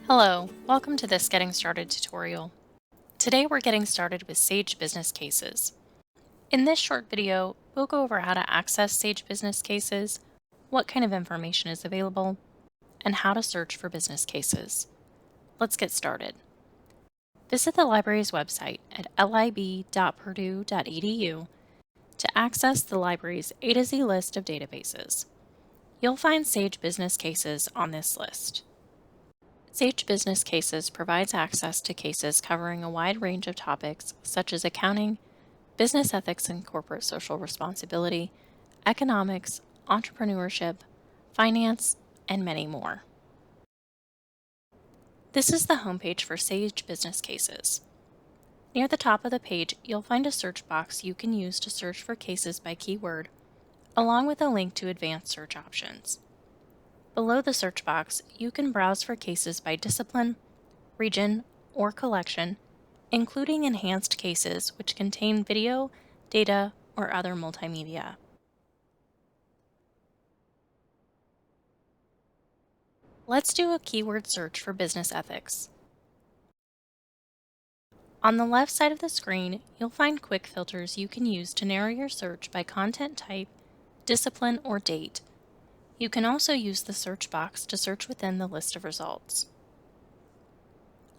Hello, welcome to this Getting Started tutorial. Today we're getting started with Sage Business Cases. In this short video, we'll go over how to access Sage Business Cases, what kind of information is available, and how to search for business cases. Let's get started. Visit the library's website at lib.purdue.edu to access the library's A to Z list of databases. You'll find Sage Business Cases on this list. Sage Business Cases provides access to cases covering a wide range of topics such as accounting, business ethics and corporate social responsibility, economics, entrepreneurship, finance, and many more. This is the homepage for Sage Business Cases. Near the top of the page, you'll find a search box you can use to search for cases by keyword, along with a link to advanced search options. Below the search box, you can browse for cases by discipline, region, or collection, including enhanced cases which contain video, data, or other multimedia. Let's do a keyword search for business ethics. On the left side of the screen, you'll find quick filters you can use to narrow your search by content type, discipline, or date. You can also use the search box to search within the list of results.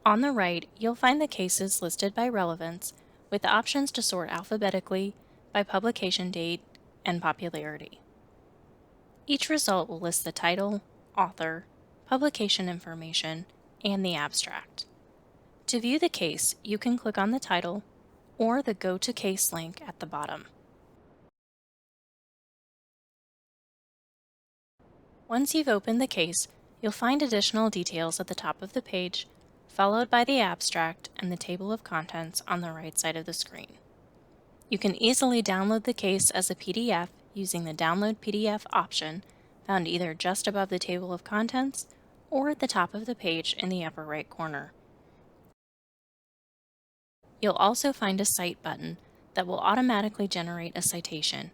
On the right, you'll find the cases listed by relevance, with options to sort alphabetically by publication date and popularity. Each result will list the title, author, publication information, and the abstract. To view the case, you can click on the title or the Go to Case link at the bottom. Once you've opened the case, you'll find additional details at the top of the page, followed by the abstract and the table of contents on the right side of the screen. You can easily download the case as a PDF using the Download PDF option found either just above the table of contents or at the top of the page in the upper right corner. You'll also find a Cite button that will automatically generate a citation.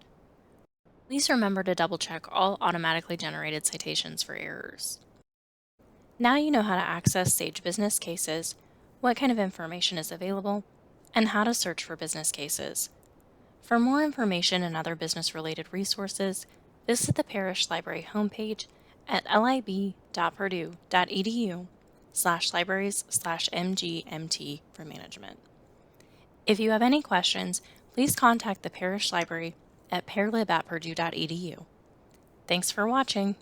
Please remember to double-check all automatically generated citations for errors. Now you know how to access Sage Business Cases, what kind of information is available, and how to search for business cases. For more information and other business-related resources, visit the Parish Library homepage at lib.purdue.edu/libraries/mgmt for management. If you have any questions, please contact the Parish Library at parlib@purdue.edu. Thanks for watching.